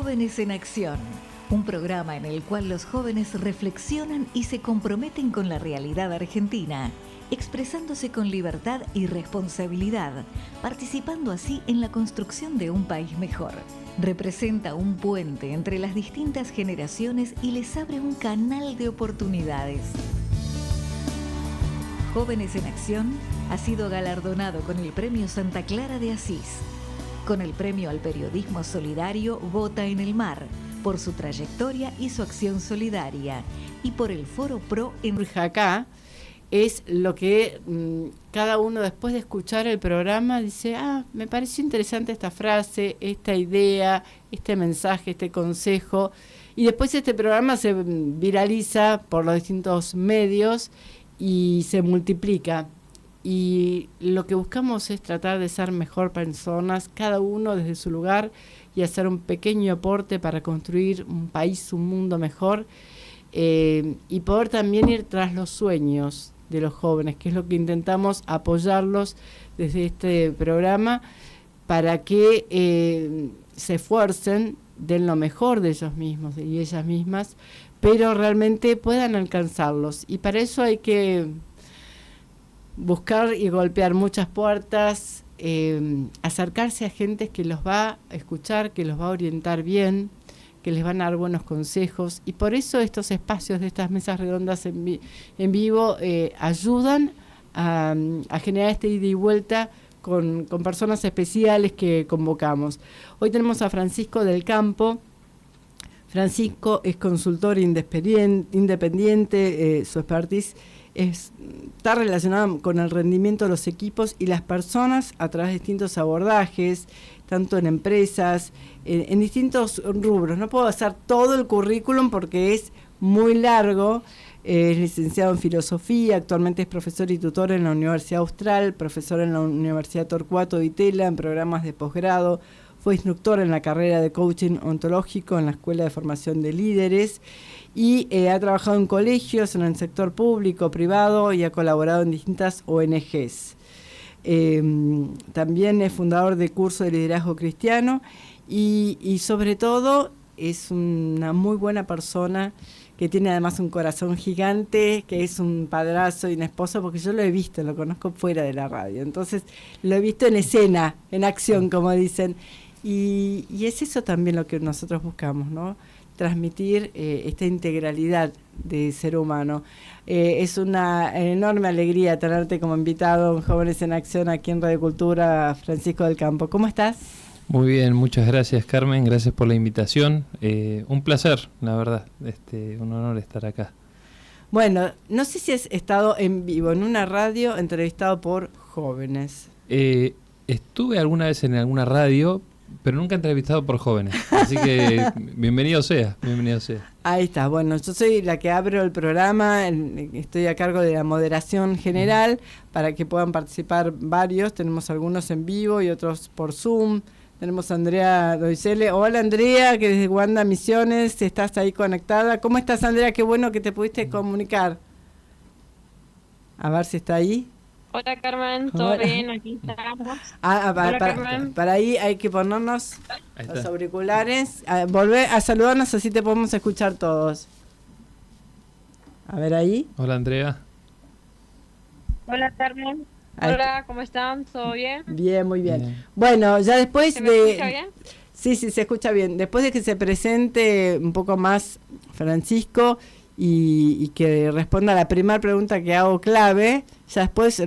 Jóvenes en Acción, un programa en el cual los jóvenes reflexionan y se comprometen con la realidad argentina, expresándose con libertad y responsabilidad, participando así en la construcción de un país mejor. Representa un puente entre las distintas generaciones y les abre un canal de oportunidades. Jóvenes en Acción ha sido galardonado con el Premio Santa Clara de Asís, con el Premio al Periodismo Solidario Vota en el Mar, por su trayectoria y su acción solidaria, y por el Foro Pro en acá. Es lo que cada uno después de escuchar el programa dice, me pareció interesante esta frase, esta idea, este mensaje, este consejo, y después este programa se viraliza por los distintos medios y se multiplica. Y lo que buscamos es tratar de ser mejor personas, cada uno desde su lugar, y hacer un pequeño aporte para construir un país, un mundo mejor, y poder también ir tras los sueños de los jóvenes, que es lo que intentamos apoyarlos desde este programa, para que se esfuercen, den lo mejor de ellos mismos y ellas mismas, pero realmente puedan alcanzarlos. Y para eso hay que buscar y golpear muchas puertas, acercarse a gente que los va a escuchar, que los va a orientar bien, que les van a dar buenos consejos, y por eso estos espacios de estas mesas redondas en vivo ayudan a generar este ida y vuelta con personas especiales que convocamos. Hoy tenemos a Francisco del Campo. Francisco es consultor independiente, su expertise está relacionada con el rendimiento de los equipos y las personas a través de distintos abordajes, tanto en empresas, en distintos rubros. No puedo hacer todo el currículum porque es muy largo. Es licenciado en filosofía, actualmente es profesor y tutor en la Universidad Austral, profesor en la Universidad Torcuato Di Tella en programas de posgrado, fue instructor en la carrera de coaching ontológico en la Escuela de Formación de Líderes, y ha trabajado en colegios, en el sector público, privado, y ha colaborado en distintas ONGs. También es fundador de curso de liderazgo cristiano y sobre todo es una muy buena persona que tiene además un corazón gigante, que es un padrazo y un esposo, porque yo lo he visto, lo conozco fuera de la radio, entonces lo he visto en escena, en acción, como dicen, y es eso también lo que nosotros buscamos, ¿no? Transmitir esta integralidad de ser humano. Es una enorme alegría tenerte como invitado en Jóvenes en Acción aquí en Radio Cultura, Francisco del Campo. ¿Cómo estás? Muy bien, muchas gracias, Carmen, gracias por la invitación. Un placer, la verdad, un honor estar acá. Bueno, no sé si has estado en vivo en una radio entrevistado por jóvenes. Estuve alguna vez en alguna radio, pero nunca entrevistado por jóvenes, así que bienvenido sea. Ahí está, bueno, yo soy la que abro el programa, estoy a cargo de la moderación general para que puedan participar varios, tenemos algunos en vivo y otros por Zoom. Tenemos a Andrea Doisele. Hola Andrea, que desde Wanda Misiones estás ahí conectada. ¿Cómo estás, Andrea? Qué bueno que te pudiste comunicar. A ver si está ahí. Hola Carmen, ¿todo Hola. bien? Aquí estamos. Para ahí hay que ponernos los auriculares. Volver a saludarnos, así te podemos escuchar todos. A ver ahí. Hola Andrea. Hola Carmen. Hola, ¿cómo están? ¿Todo bien? Bien, muy bien. Bueno, ya después ¿Se me escucha bien? Sí, se escucha bien. Después de que se presente un poco más Francisco y que responda a la primera pregunta que hago clave, ya después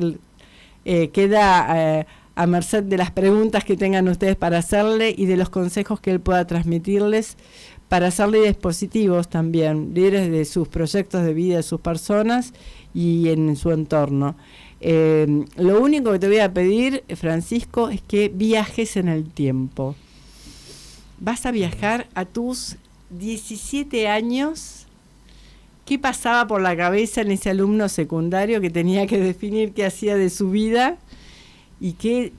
queda a merced de las preguntas que tengan ustedes para hacerle y de los consejos que él pueda transmitirles para ser líderes positivos también, líderes de sus proyectos de vida, de sus personas y en su entorno. Lo único que te voy a pedir, Francisco, es que viajes en el tiempo. Vas a viajar a tus 17 años. ¿Qué pasaba por la cabeza en ese alumno secundario que tenía que definir qué hacía de su vida y qué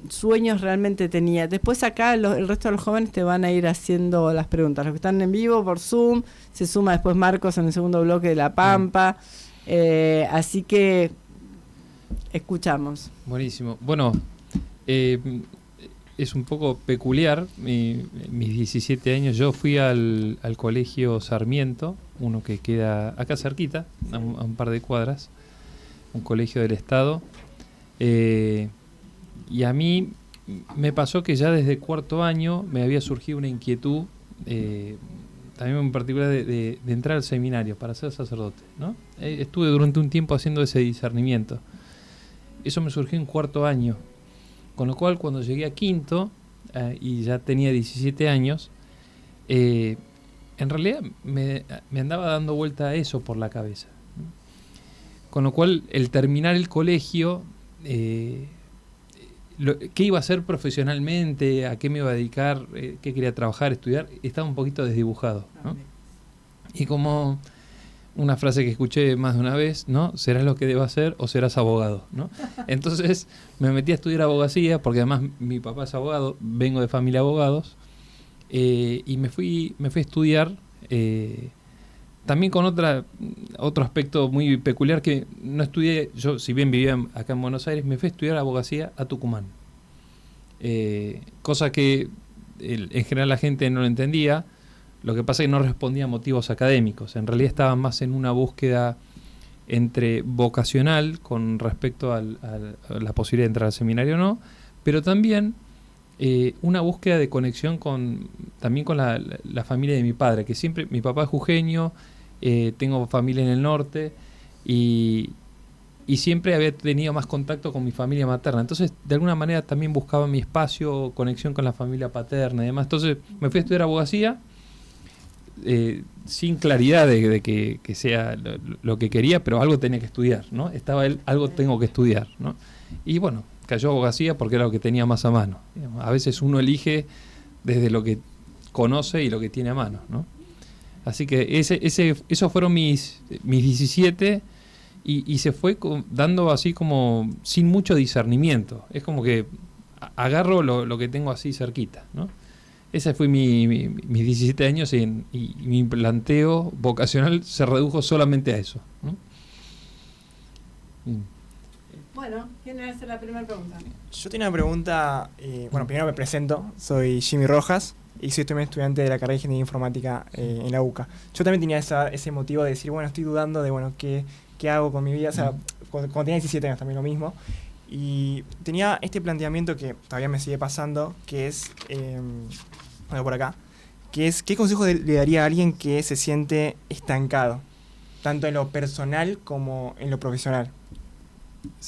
sueños realmente tenía? Después acá el resto de los jóvenes te van a ir haciendo las preguntas. Los que están en vivo por Zoom, se suma después Marcos en el segundo bloque de La Pampa. Así que escuchamos. Buenísimo. Bueno, es un poco peculiar. Mis 17 años yo fui al colegio Sarmiento, uno que queda acá cerquita, a un par de cuadras, un colegio del Estado. Y a mí me pasó que ya desde cuarto año me había surgido una inquietud, también en particular de entrar al seminario para ser sacerdote, ¿no? Estuve durante un tiempo haciendo ese discernimiento. Eso me surgió en cuarto año, con lo cual cuando llegué a quinto y ya tenía 17 años, en realidad me andaba dando vuelta a eso por la cabeza, ¿no? Con lo cual el terminar el colegio, qué iba a hacer profesionalmente, a qué me iba a dedicar, qué quería trabajar, estudiar, estaba un poquito desdibujado, ¿no? Y como una frase que escuché más de una vez, ¿no? Serás lo que debas ser o serás abogado, ¿no? Entonces me metí a estudiar abogacía, porque además mi papá es abogado, vengo de familia de abogados, y me fui a estudiar, también con otro aspecto muy peculiar, que no estudié, yo si bien vivía acá en Buenos Aires, me fui a estudiar abogacía a Tucumán. Cosa que en general la gente no lo entendía. Lo que pasa es que no respondía a motivos académicos. En realidad estaba más en una búsqueda entre vocacional con respecto a la posibilidad de entrar al seminario o no, pero también una búsqueda de conexión también con la familia de mi padre, que siempre, mi papá es jujeño, tengo familia en el norte y siempre había tenido más contacto con mi familia materna. Entonces, de alguna manera también buscaba mi espacio, conexión con la familia paterna y demás. Entonces, me fui a estudiar abogacía, sin claridad de que sea lo que quería, pero algo tenía que estudiar, ¿no? Algo tengo que estudiar, ¿no? Y bueno, cayó abogacía porque era lo que tenía más a mano. A veces uno elige desde lo que conoce y lo que tiene a mano, ¿no? Así que esos fueron mis 17 y se fue dando así como sin mucho discernimiento. Es como que agarro lo que tengo así cerquita, ¿no? Ese fue mis 17 años y mi planteo vocacional se redujo solamente a eso, ¿no? Bueno, ¿quién hace la primera pregunta? Yo tenía una pregunta, bueno, primero me presento, soy Jimmy Rojas y soy también estudiante de la carrera de Ingeniería Informática en la UCA. Yo también tenía ese motivo de decir, bueno, estoy dudando de, bueno, qué hago con mi vida, o sea, cuando tenía 17 años también lo mismo. Y tenía este planteamiento que todavía me sigue pasando, que es, bueno, por acá, que es, ¿qué consejo le daría a alguien que se siente estancado, tanto en lo personal como en lo profesional?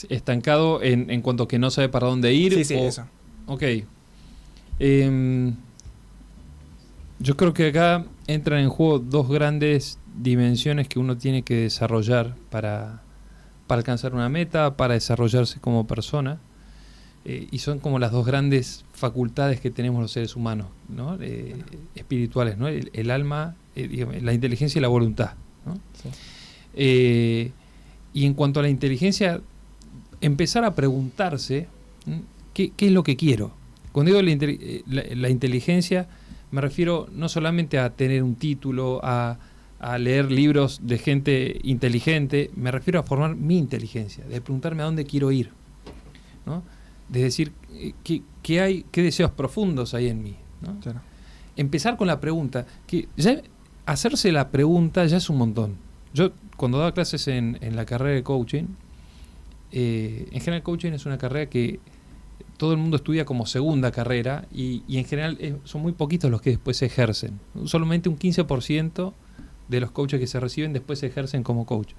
Estancado en cuanto a que no sabe para dónde ir. Sí, eso. Ok. Yo creo que acá entran en juego dos grandes dimensiones que uno tiene que desarrollar para alcanzar una meta, para desarrollarse como persona. Y son como las dos grandes facultades que tenemos los seres humanos, ¿no? Espirituales, ¿no? El alma, digamos, la inteligencia y la voluntad, ¿no? Sí. Y en cuanto a la inteligencia, empezar a preguntarse qué es lo que quiero. Cuando digo la inteligencia, me refiero no solamente a tener un título, a leer libros de gente inteligente, me refiero a formar mi inteligencia, de preguntarme a dónde quiero ir, ¿no? De decir qué deseos profundos hay en mí, ¿no? Claro. Empezar con la pregunta, que ya hacerse la pregunta ya es un montón. Yo cuando daba clases en la carrera de coaching, en general coaching es una carrera que todo el mundo estudia como segunda carrera y en general son muy poquitos los que después se ejercen. Solamente un 15% de los coaches que se reciben después se ejercen como coach.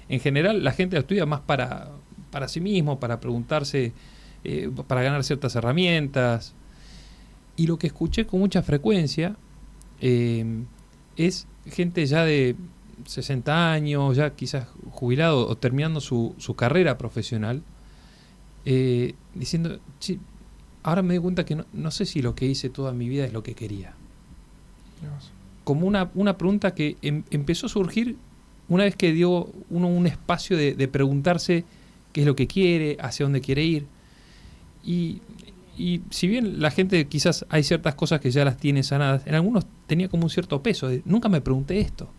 En general la gente lo estudia más para sí mismo, para preguntarse, para ganar ciertas herramientas. Y lo que escuché con mucha frecuencia es gente ya de 60 años, ya quizás jubilado o terminando su carrera profesional, diciendo, sí, ahora me doy cuenta que no sé si lo que hice toda mi vida es lo que quería. Dios. Como una pregunta que empezó a surgir una vez que dio uno un espacio de preguntarse qué es lo que quiere, hacia dónde quiere ir. Y si bien la gente quizás hay ciertas cosas que ya las tiene sanadas, en algunos tenía como un cierto peso de, nunca me pregunté esto.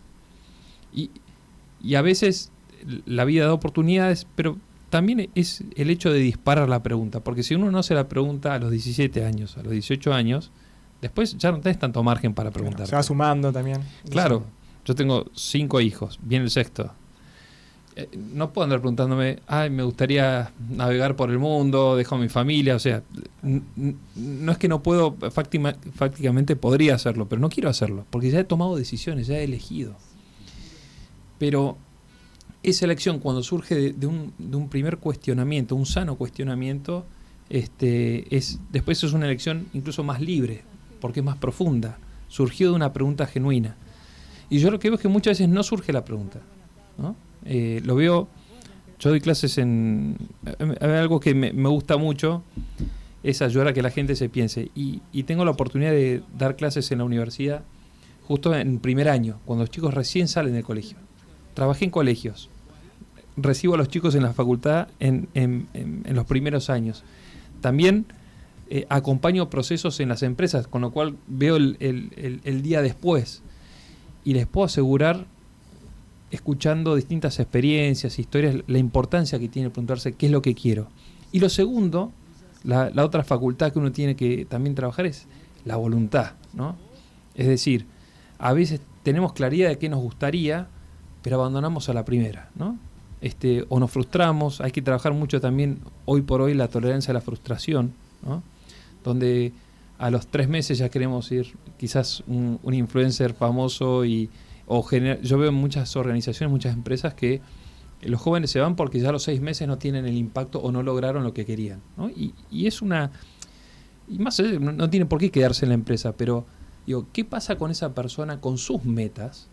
Y a veces la vida da oportunidades, pero también es el hecho de disparar la pregunta, porque si uno no se la pregunta a los 17 años, a los 18 años, después ya no tenés tanto margen para preguntar. Se va sumando también. Claro, yo tengo 5 hijos, viene el sexto. No puedo andar preguntándome, me gustaría navegar por el mundo, dejo a mi familia, o sea, no es que no puedo, prácticamente podría hacerlo, pero no quiero hacerlo, porque ya he tomado decisiones, ya he elegido. Pero esa elección, cuando surge de un primer cuestionamiento, un sano cuestionamiento, después es una elección incluso más libre, porque es más profunda, surgió de una pregunta genuina. Y yo lo que veo es que muchas veces no surge la pregunta, ¿no? Lo veo, yo doy clases algo que me gusta mucho es ayudar a que la gente se piense, y tengo la oportunidad de dar clases en la universidad justo en primer año, cuando los chicos recién salen del colegio. Trabajé en colegios, recibo a los chicos en la facultad en los primeros años. También acompaño procesos en las empresas, con lo cual veo el día después, y les puedo asegurar, escuchando distintas experiencias, historias, la importancia que tiene preguntarse qué es lo que quiero. Y lo segundo, la otra facultad que uno tiene que también trabajar es la voluntad, ¿no? Es decir, a veces tenemos claridad de qué nos gustaría, pero abandonamos a la primera, ¿no? O nos frustramos. Hay que trabajar mucho también, hoy por hoy, la tolerancia a la frustración, ¿no? Donde a los 3 meses ya queremos ir quizás un influencer famoso yo veo en muchas organizaciones, muchas empresas que los jóvenes se van porque ya a los 6 meses no tienen el impacto o no lograron lo que querían, ¿no? Y es y más no tiene por qué quedarse en la empresa, pero digo, ¿qué pasa con esa persona, con sus metas,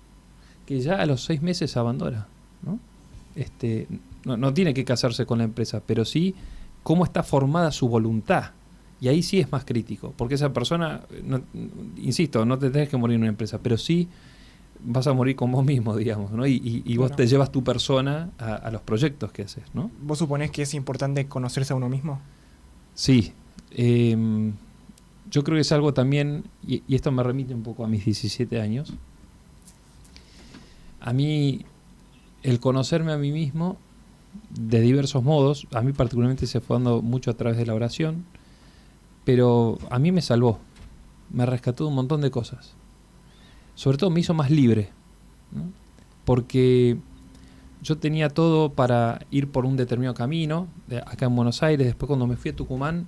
que ya a los 6 meses abandona, ¿no? No tiene que casarse con la empresa, pero sí cómo está formada su voluntad. Y ahí sí es más crítico, porque esa persona, insisto, no te tenés que morir en una empresa, pero sí vas a morir con vos mismo, digamos, ¿no? Y vos te llevas tu persona a los proyectos que haces, ¿no? ¿Vos suponés que es importante conocerse a uno mismo? Sí. Yo creo que es algo también, y esto me remite un poco a mis 17 años. A mí, el conocerme a mí mismo de diversos modos, a mí particularmente se fue dando mucho a través de la oración, pero a mí me salvó, me rescató de un montón de cosas. Sobre todo me hizo más libre, ¿no? Porque yo tenía todo para ir por un determinado camino, acá en Buenos Aires. Después, cuando me fui a Tucumán,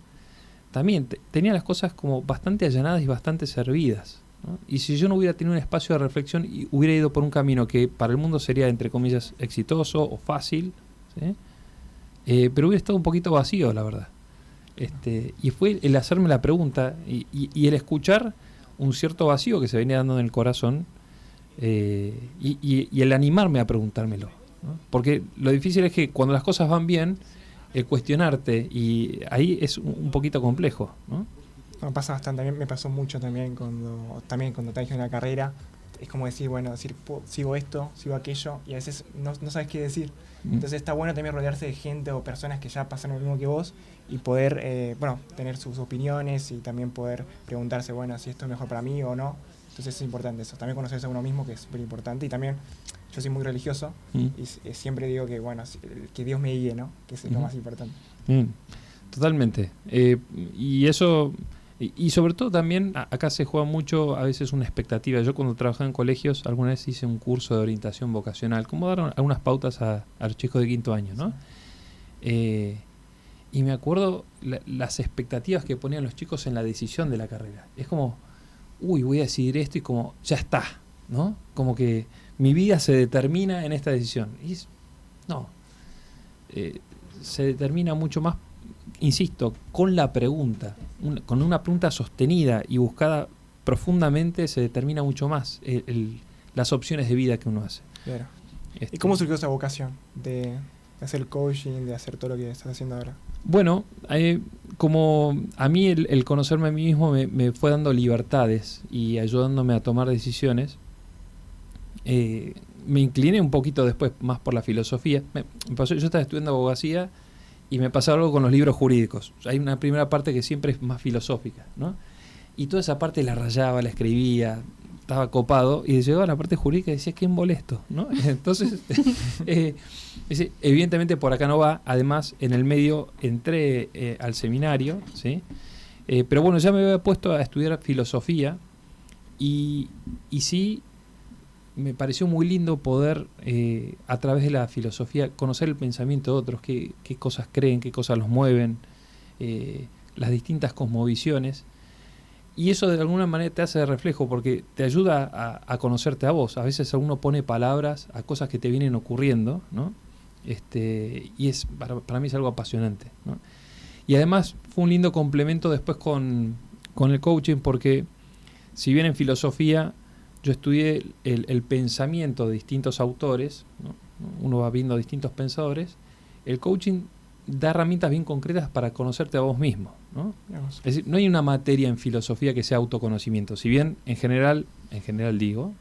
también tenía las cosas como bastante allanadas y bastante servidas, ¿no? Y si yo no hubiera tenido un espacio de reflexión y hubiera ido por un camino que para el mundo sería, entre comillas, exitoso o fácil, ¿sí? Pero hubiera estado un poquito vacío, la verdad. Y fue el hacerme la pregunta y el escuchar un cierto vacío que se venía dando en el corazón, y el animarme a preguntármelo, ¿no? Porque lo difícil es que cuando las cosas van bien, el cuestionarte, y ahí es un poquito complejo, ¿no? Me pasa bastante, también me pasó mucho también cuando trabajé en la carrera. Es como decir, sigo esto, sigo aquello, y a veces no sabes qué decir. Entonces está bueno también rodearse de gente o personas que ya pasan lo mismo que vos, y poder tener sus opiniones, y también poder preguntarse, si esto es mejor para mí o no. Entonces es importante eso, también conocerse a uno mismo, que es súper importante. Y también yo soy muy religioso, y siempre digo que Dios me guíe, ¿no? Que es lo más importante. Totalmente. Y eso, y sobre todo también acá se juega mucho a veces una expectativa. Yo, cuando trabajaba en colegios, alguna vez hice un curso de orientación vocacional, como dar algunas pautas a los chicos de 5º año, ¿no? Y me acuerdo las expectativas que ponían los chicos en la decisión de la carrera. Es como, voy a decidir esto, y como, ya está, ¿no? Como que mi vida se determina en esta decisión. Y se determina mucho más, insisto, con la pregunta. Con una pregunta sostenida y buscada profundamente, se determina mucho más las opciones de vida que uno hace. Claro. ¿Y cómo surgió esa vocación de hacer coaching, de hacer todo lo que estás haciendo ahora? Bueno, como a mí el conocerme a mí mismo me fue dando libertades y ayudándome a tomar decisiones, me incliné un poquito después más por la filosofía. Yo estaba estudiando abogacía y me pasaba algo con los libros jurídicos. Hay una primera parte que siempre es más filosófica, ¿no? Y toda esa parte la rayaba, la escribía, estaba copado, y llegaba a la parte jurídica y decía, qué molesto, ¿no? Entonces, evidentemente por acá no va. Además, en el medio entré al seminario, ¿sí? Pero bueno, ya me había puesto a estudiar filosofía, y sí, me pareció muy lindo poder, a través de la filosofía, conocer el pensamiento de otros, qué cosas creen, qué cosas los mueven, las distintas cosmovisiones. Y eso de alguna manera te hace de reflejo, porque te ayuda a conocerte a vos. A veces uno pone palabras a cosas que te vienen ocurriendo, ¿no? Y para mí es algo apasionante, ¿no? Y además fue un lindo complemento después con el coaching, porque si bien en filosofía yo estudié el pensamiento de distintos autores, ¿no? Uno va viendo distintos pensadores, el coaching da herramientas bien concretas para conocerte a vos mismo, ¿no? Es decir, no hay una materia en filosofía que sea autoconocimiento. Si bien en general digo,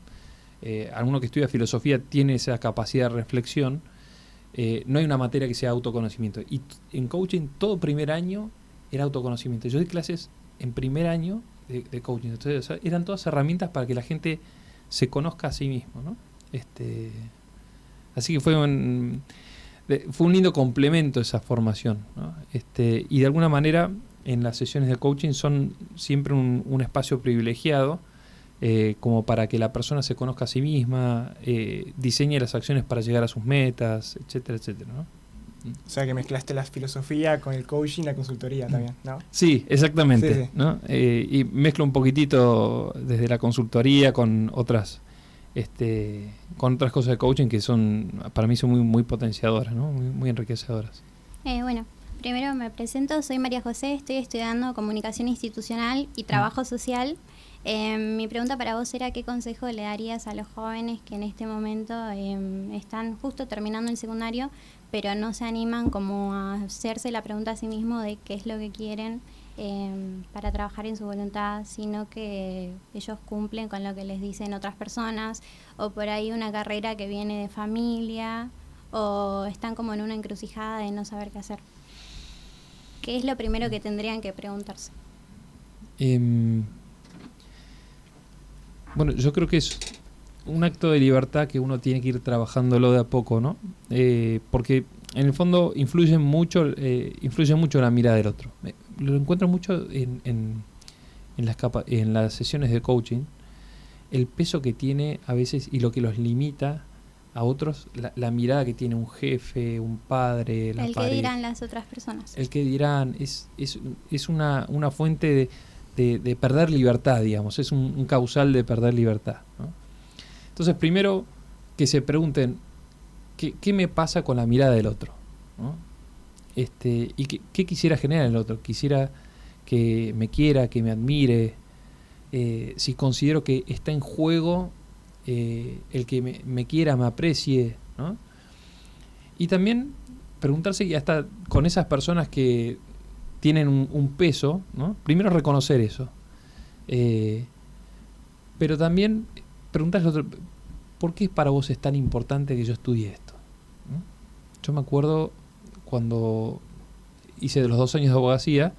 alguno que estudia filosofía tiene esa capacidad de reflexión, no hay una materia que sea autoconocimiento. Y en coaching todo primer año era autoconocimiento. Yo di clases en primer año de coaching. Entonces, o sea, eran todas herramientas para que la gente se conozca a sí mismo, ¿no? Así que fue un lindo complemento esa formación, ¿no? Y de alguna manera en las sesiones de coaching son siempre un espacio privilegiado, como para que la persona se conozca a sí misma, diseñe las acciones para llegar a sus metas, etcétera, etcétera, ¿no? O sea que mezclaste la filosofía con el coaching y la consultoría también, ¿no? Sí, exactamente, Sí. ¿no? Y mezclo un poquitito desde la consultoría con otras cosas de coaching que son, para mí son muy, muy potenciadoras, ¿no? Muy, muy enriquecedoras. Bueno, primero me presento, soy María José, estoy estudiando Comunicación Institucional y Trabajo Social. Mi pregunta para vos era qué consejo le darías a los jóvenes que en este momento están justo terminando el secundario, pero no se animan como a hacerse la pregunta a sí mismo de qué es lo que quieren para trabajar en su voluntad, sino que ellos cumplen con lo que les dicen otras personas, o por ahí una carrera que viene de familia, o están como en una encrucijada de no saber qué hacer. ¿Qué es lo primero que tendrían que preguntarse? Bueno, yo creo que es un acto de libertad que uno tiene que ir trabajándolo de a poco, ¿no? Porque en el fondo influye mucho la mirada del otro. Lo encuentro mucho en las sesiones de coaching, el peso que tiene a veces y lo que los limita a otros, la mirada que tiene un jefe, un padre, la pareja. El que dirán las otras personas. El que dirán es una fuente de perder libertad, digamos, es un causal de perder libertad, ¿no? Entonces, primero que se pregunten ¿qué me pasa con la mirada del otro? ¿No? Y qué quisiera generar en el otro. Quisiera que me quiera, que me admire, si considero que está en juego el que me quiera, me aprecie, ¿no? Y también preguntarse, y hasta con esas personas que tienen un peso, ¿no? Primero reconocer eso, pero también preguntarse al otro, ¿por qué para vos es tan importante que yo estudie esto? ¿No? Yo me acuerdo cuando hice los 2 años de abogacía,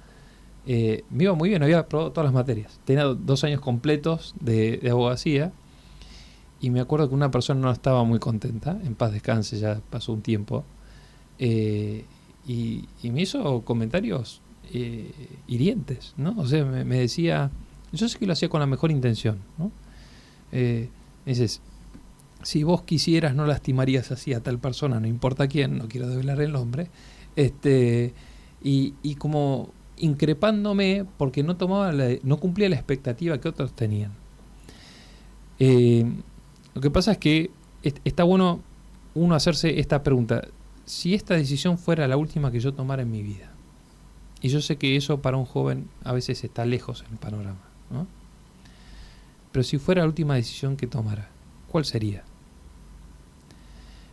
me iba muy bien, había probado todas las materias, tenía 2 años completos de abogacía, y me acuerdo que una persona no estaba muy contenta, en paz descanse, ya pasó un tiempo, y me hizo comentarios hirientes, ¿no? O sea, me decía, yo sé que lo hacía con la mejor intención, ¿no? Me dices, si vos quisieras no lastimarías así a tal persona, no importa quién, no quiero develar el nombre, y como increpándome porque no cumplía la expectativa que otros tenían. Lo que pasa es que está bueno uno hacerse esta pregunta: si esta decisión fuera la última que yo tomara en mi vida, y yo sé que eso para un joven a veces está lejos en el panorama, ¿no? Pero si fuera la última decisión que tomara, ¿cuál sería?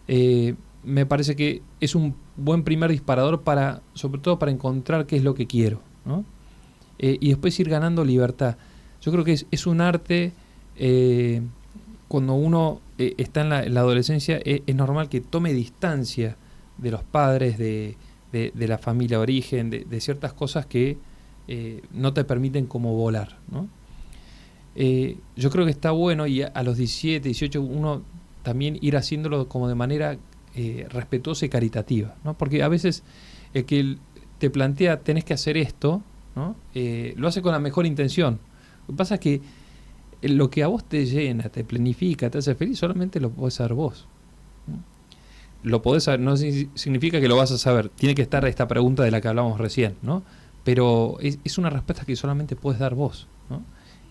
Me parece que es un buen primer disparador sobre todo para encontrar qué es lo que quiero, ¿no? Y después ir ganando libertad. Yo creo que es un arte, cuando uno está en la adolescencia, es normal que tome distancia de los padres, de la familia de origen, de ciertas cosas que no te permiten como volar, ¿no? yo creo que está bueno, y a los 17, 18 uno también ir haciéndolo como de manera respetuosa y caritativa, ¿no? Porque a veces el que te plantea tenés que hacer esto, ¿no? Lo hace con la mejor intención. Lo que pasa es que lo que a vos te llena, te planifica, te hace feliz, solamente lo podés saber vos, ¿no? Lo podés saber, no significa que lo vas a saber. Tiene que estar esta pregunta de la que hablamos recién, ¿no? Pero es una respuesta que solamente podés dar vos, ¿no?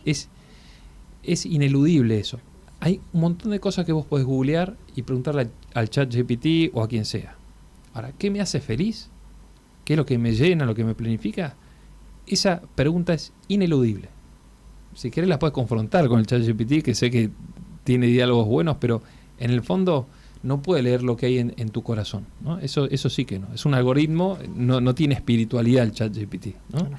Es ineludible eso. Hay un montón de cosas que vos podés googlear y preguntarle al ChatGPT o a quien sea. Ahora, ¿qué me hace feliz? ¿Qué es lo que me llena, lo que me planifica? Esa pregunta es ineludible. Si querés la puedes confrontar con el ChatGPT, que sé que tiene diálogos buenos, pero en el fondo no puede leer lo que hay en tu corazón, ¿no? Eso sí que no. Es un algoritmo, no tiene espiritualidad el ChatGPT, ¿no? Claro.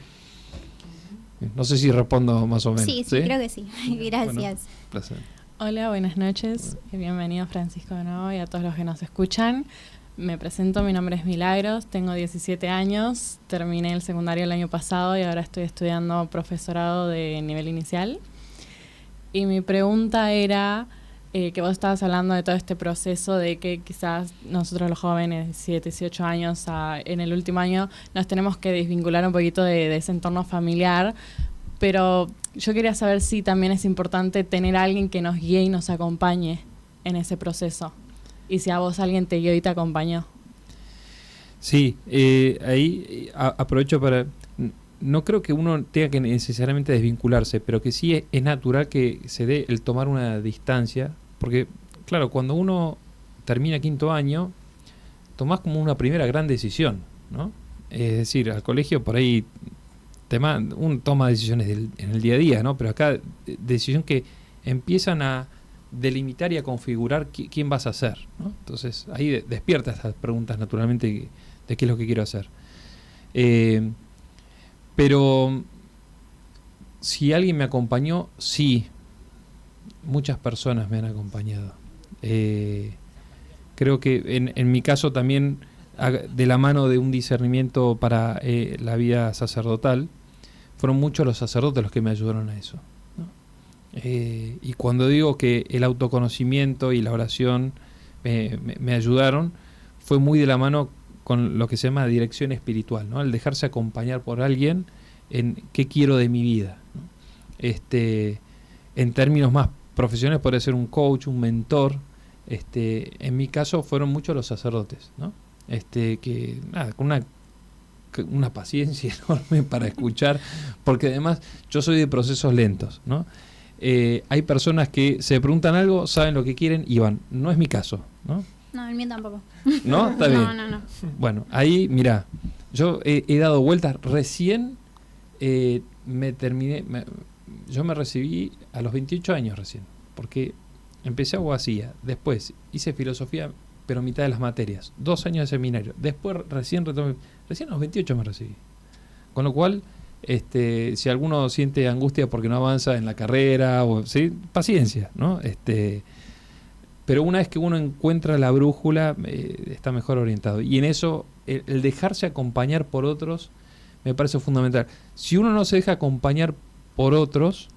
No sé si respondo más o menos. Sí, creo que sí. Gracias. Bueno, placer. Hola, buenas noches. Bienvenido Francisco de nuevo y a todos los que nos escuchan. Me presento, mi nombre es Milagros, tengo 17 años, terminé el secundario el año pasado y ahora estoy estudiando profesorado de nivel inicial. Y mi pregunta era que vos estabas hablando de todo este proceso de que quizás nosotros los jóvenes, 17, 18 años, en el último año nos tenemos que desvincular un poquito de ese entorno familiar, pero yo quería saber si también es importante tener a alguien que nos guíe y nos acompañe en ese proceso. Y si a vos alguien te guió y te acompañó. Sí, ahí aprovecho para... No creo que uno tenga que necesariamente desvincularse, pero que sí es natural que se dé el tomar una distancia, porque, claro, cuando uno termina quinto año, tomás como una primera gran decisión, ¿no? Es decir, al colegio por ahí uno toma decisiones en el día a día, ¿no? Pero acá decisión que empiezan a delimitar y a configurar quién vas a ser, ¿no? Entonces ahí despierta estas preguntas naturalmente de qué es lo que quiero hacer. Pero si alguien me acompañó, sí, muchas personas me han acompañado. Creo que en mi caso también, de la mano de un discernimiento para la vida sacerdotal, fueron muchos los sacerdotes los que me ayudaron a eso, ¿no? Y cuando digo que el autoconocimiento y la oración me ayudaron, fue muy de la mano con lo que se llama dirección espiritual, ¿no? El dejarse acompañar por alguien en qué quiero de mi vida, ¿no? En términos más profesionales puede ser un coach, un mentor. En mi caso fueron muchos los sacerdotes, ¿no? Que nada, con una paciencia enorme para escuchar, porque además yo soy de procesos lentos, ¿no? Hay personas que se preguntan algo, saben lo que quieren y van. No es mi caso, ¿no? No, el mío tampoco. ¿No? Está bien. No. Bueno, ahí, mirá, yo he dado vueltas. Recién yo me recibí a los 28 años recién, porque empecé abogacía, después hice filosofía, pero mitad de las materias, 2 años de seminario, después recién a los 28 me recibí. Con lo cual, si alguno siente angustia porque no avanza en la carrera, ¿sí? Paciencia, ¿no? Pero una vez que uno encuentra la brújula, está mejor orientado. Y en eso, el dejarse acompañar por otros me parece fundamental. Si uno no se deja acompañar por otros,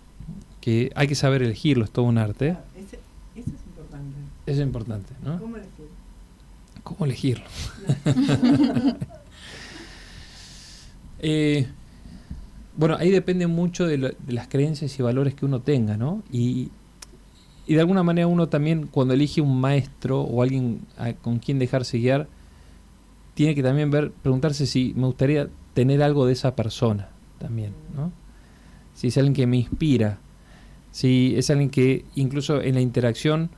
que hay que saber elegirlo, es todo un arte. Eso es importante. Eso es importante, ¿no? ¿Cómo elegir? ¿Cómo elegirlo? Bueno, ahí depende mucho de las creencias y valores que uno tenga, ¿no? Y de alguna manera uno también, cuando elige un maestro o alguien con quien dejarse guiar, tiene que también preguntarse si me gustaría tener algo de esa persona también, ¿no? Si es alguien que me inspira, si es alguien que incluso en la interacción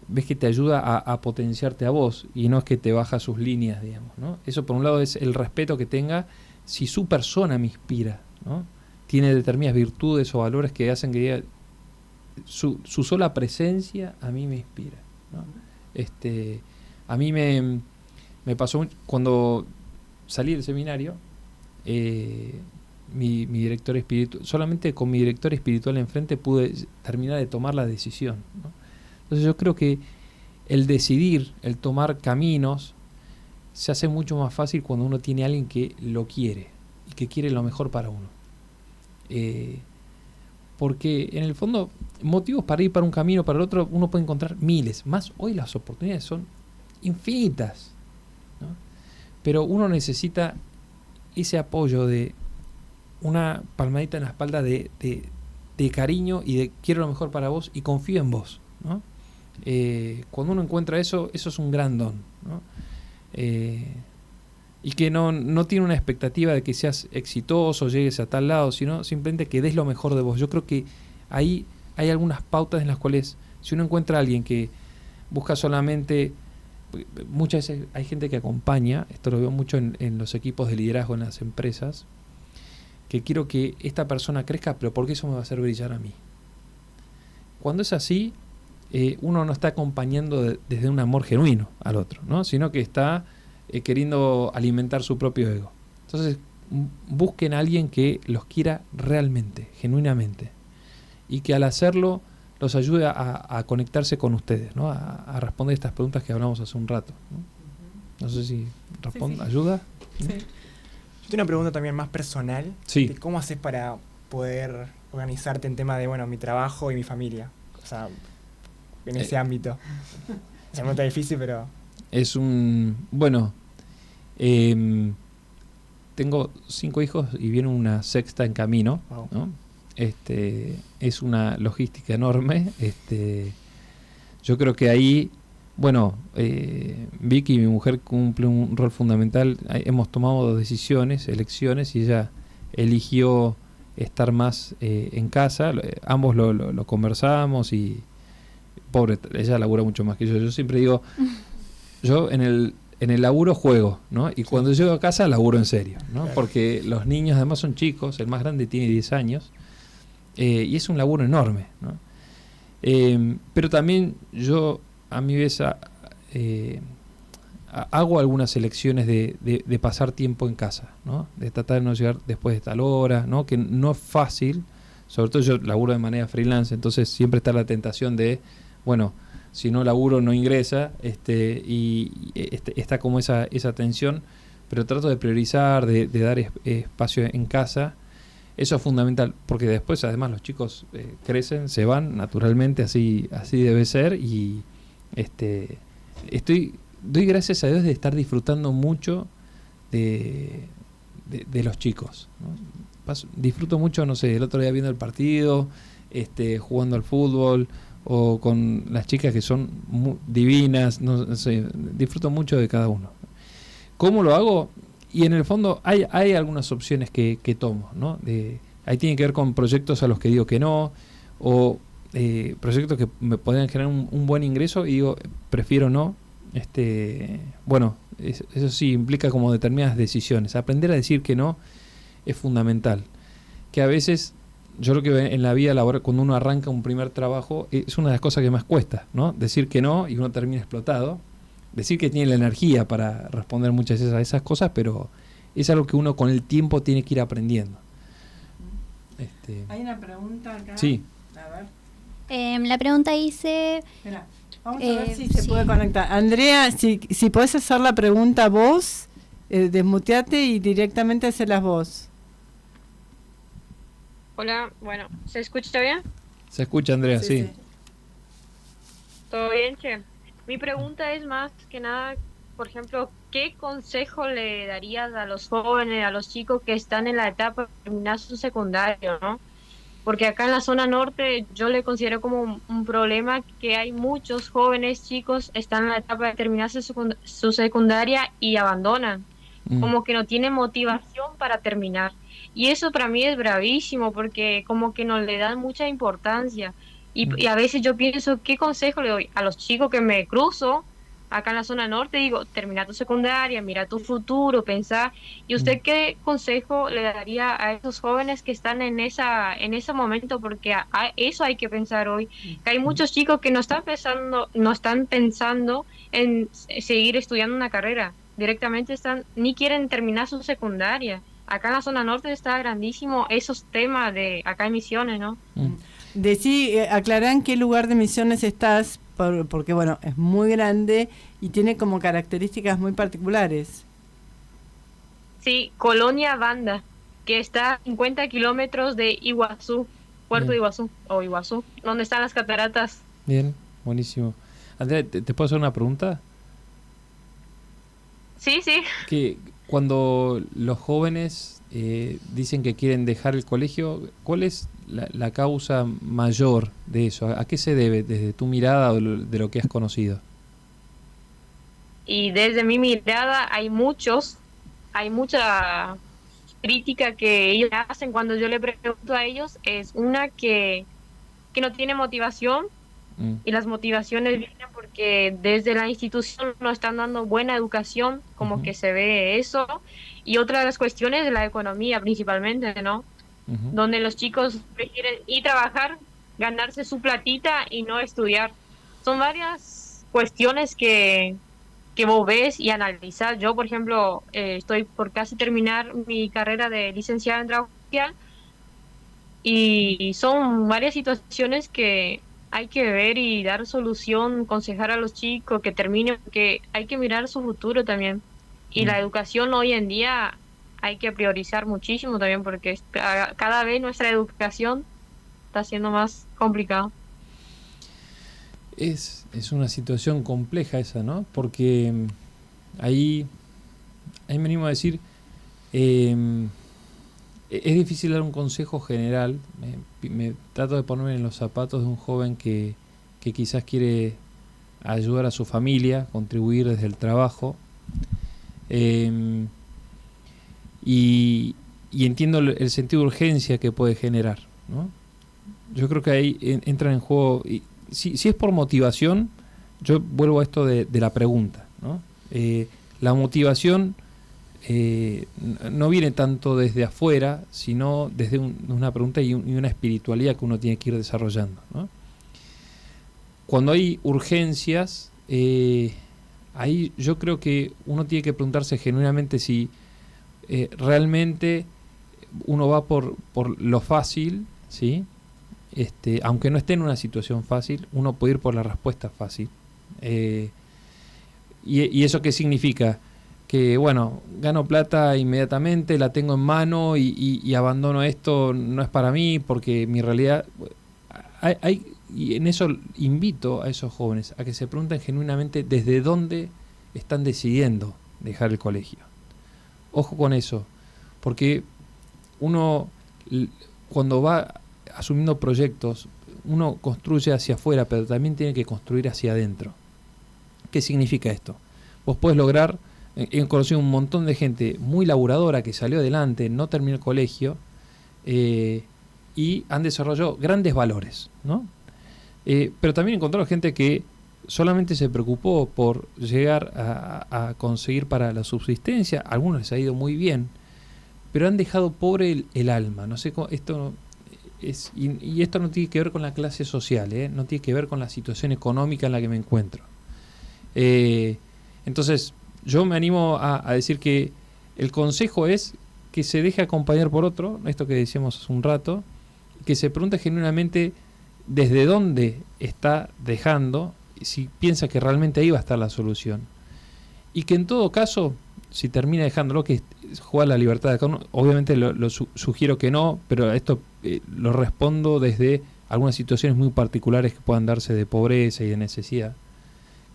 ves que te ayuda a potenciarte a vos y no es que te baja sus líneas, digamos, ¿no? Eso por un lado es el respeto que tenga si su persona me inspira, ¿no? Tiene determinadas virtudes o valores que hacen que diga, su sola presencia a mí me inspira, ¿no? A mí me pasó cuando salí del seminario, mi director espiritual, solamente con mi director espiritual enfrente pude terminar de tomar la decisión, ¿no? Entonces yo creo que el decidir, el tomar caminos, se hace mucho más fácil cuando uno tiene a alguien que lo quiere y que quiere lo mejor para uno. porque en el fondo motivos para ir para un camino, para el otro, uno puede encontrar miles, más hoy las oportunidades son infinitas, ¿no? Pero uno necesita ese apoyo de una palmadita en la espalda de cariño y de quiero lo mejor para vos y confío en vos, ¿no? Cuando uno encuentra eso es un gran don, ¿no? Y que no tiene una expectativa de que seas exitoso, llegues a tal lado, sino simplemente que des lo mejor de vos. Yo creo que ahí hay algunas pautas en las cuales si uno encuentra a alguien que busca solamente, muchas veces hay gente que acompaña, esto lo veo mucho en los equipos de liderazgo en las empresas, que quiero que esta persona crezca, pero porque eso me va a hacer brillar a mí. Cuando es así, uno no está acompañando desde un amor genuino al otro, ¿no? Sino que está queriendo alimentar su propio ego. Entonces, busquen a alguien que los quiera realmente, genuinamente, y que al hacerlo los ayude a conectarse con ustedes, ¿no? A responder estas preguntas que hablamos hace un rato, ¿no? No sé si responde, sí. ¿Ayuda? Sí. Yo tengo una pregunta también más personal. Sí. De ¿cómo haces para poder organizarte en tema de, bueno, mi trabajo y mi familia? O sea, en ese ámbito. Es una pregunta difícil, pero... Es bueno, tengo 5 hijos y viene una sexta en camino, wow, ¿no? Es una logística enorme. Yo creo que ahí, bueno, Vicky, mi mujer, cumple un rol fundamental. Hemos tomado elecciones, y ella eligió estar más en casa. Ambos lo conversamos y, pobre, ella labura mucho más que yo. Yo siempre digo, yo en el laburo juego, ¿no? Y cuando llego a casa laburo en serio, ¿no? Claro. Porque los niños además son chicos, el más grande tiene 10 años, y es un laburo enorme, ¿no? Pero también yo a mi vez hago algunas elecciones de pasar tiempo en casa, ¿no? De tratar de no llegar después de tal hora, ¿no? Que no es fácil, sobre todo yo laburo de manera freelance, entonces siempre está la tentación de, bueno, si no laburo no ingresa, está como esa tensión, pero trato de priorizar, de dar espacio en casa. Eso es fundamental, porque después además los chicos crecen, se van naturalmente, así debe ser, y doy gracias a Dios de estar disfrutando mucho de los chicos, ¿no? Disfruto mucho, no sé, el otro día viendo el partido, jugando al fútbol, o con las chicas que son divinas, no sé, disfruto mucho de cada uno. ¿Cómo lo hago? Y en el fondo hay algunas opciones que tomo, ¿no? Ahí tiene que ver con proyectos a los que digo que no, o proyectos que me podrían generar un buen ingreso y digo, prefiero no. Bueno, eso sí implica como determinadas decisiones. Aprender a decir que no es fundamental. Que a veces, yo creo que en la vida laboral, cuando uno arranca un primer trabajo, es una de las cosas que más cuesta, ¿no? Decir que no y uno termina explotado. Decir que tiene la energía para responder muchas de esas cosas, pero es algo que uno con el tiempo tiene que ir aprendiendo. Hay una pregunta acá. Sí. A ver. La pregunta dice... Espera, vamos a ver si se puede conectar. Andrea, si podés hacer la pregunta vos, desmuteate y directamente hacerlas vos. Hola, bueno, ¿se escucha bien? Se escucha, Andrea, sí. ¿Todo bien, che? Mi pregunta es más que nada, por ejemplo, ¿qué consejo le darías a los jóvenes, a los chicos que están en la etapa de terminar su secundario, ¿no? Porque acá en la zona norte yo le considero como un problema que hay muchos jóvenes chicos están en la etapa de terminar su secundaria y abandonan, como que no tienen motivación para terminar. Y eso para mí es bravísimo porque como que no le dan mucha importancia. Y a veces yo pienso, ¿qué consejo le doy a los chicos que me cruzo acá en la zona norte? Digo, termina tu secundaria, mira tu futuro, pensá. ¿Y usted qué consejo le daría a esos jóvenes que están en ese momento? Porque a eso hay que pensar hoy. Que hay muchos chicos que no están pensando en seguir estudiando una carrera. Directamente ni quieren terminar su secundaria. Acá en la zona norte está grandísimo esos temas de acá en Misiones, ¿no? Aclará en qué lugar de Misiones estás, porque bueno, es muy grande y tiene como características muy particulares. Sí, Colonia Banda, que está a 50 kilómetros de Iguazú. Puerto Bien. Iguazú, o Iguazú, donde están las cataratas. Bien, buenísimo. Andrea, ¿te puedo hacer una pregunta? Sí, sí. Que cuando los jóvenes dicen que quieren dejar el colegio, ¿cuál es la causa mayor de eso? ¿A qué se debe desde tu mirada o de lo que has conocido? Y desde mi mirada hay mucha crítica que ellos hacen cuando yo le pregunto a ellos. Es una que no tiene motivación, Mm, y las motivaciones vienen porque desde la institución no están dando buena educación, como ujú, que se ve eso. Y otra de las cuestiones de la economía principalmente, ¿no? ujú. Donde los chicos prefieren ir a trabajar, ganarse su platita y no estudiar. Son varias cuestiones que vos ves y analizás. Yo, por ejemplo, estoy por casi terminar mi carrera de licenciada en trabajo social, y son varias situaciones que hay que ver y dar solución, aconsejar a los chicos que terminen, porque hay que mirar su futuro también. Y Mm. la educación hoy en día hay que priorizar muchísimo también, porque cada vez nuestra educación está siendo más complicada. Es una situación compleja esa, ¿no? Porque ahí, ahí me animo a decir, eh, es difícil dar un consejo general. Me trato de ponerme en los zapatos de un joven que quizás quiere ayudar a su familia, contribuir desde el trabajo. eh, y, y entiendo el sentido de urgencia que puede generar, ¿no? Yo creo que ahí entran en juego. Y si es por motivación, yo vuelvo a esto de la pregunta, ¿no? La motivación no viene tanto desde afuera, sino desde una pregunta y una espiritualidad que uno tiene que ir desarrollando, ¿no? Cuando hay urgencias, ahí yo creo que uno tiene que preguntarse genuinamente si realmente uno va por lo fácil, ¿sí? Aunque no esté en una situación fácil, uno puede ir por la respuesta fácil. ¿Y eso qué significa? Que, bueno, gano plata inmediatamente, la tengo en mano y abandono esto, no es para mí, porque mi realidad... y en eso invito a esos jóvenes a que se pregunten genuinamente desde dónde están decidiendo dejar el colegio. Ojo con eso, porque uno cuando va asumiendo proyectos, uno construye hacia afuera, pero también tiene que construir hacia adentro. ¿Qué significa esto? Vos podés lograr, he conocido un montón de gente muy laburadora que salió adelante, no terminó el colegio, y han desarrollado grandes valores, ¿no? Pero también he encontrado gente que solamente se preocupó por llegar a conseguir para la subsistencia. A algunos les ha ido muy bien, pero han dejado pobre el alma. No sé, esto es, y esto no tiene que ver con la clase social, no tiene que ver con la situación económica en la que me encuentro. Entonces, yo me animo a decir que el consejo es que se deje acompañar por otro, esto que decíamos hace un rato, que se pregunte genuinamente desde dónde está dejando, si piensa que realmente ahí va a estar la solución. Y que en todo caso, si termina dejándolo, que juega la libertad de cada uno. Obviamente lo sugiero que no, pero esto lo respondo desde algunas situaciones muy particulares que puedan darse de pobreza y de necesidad.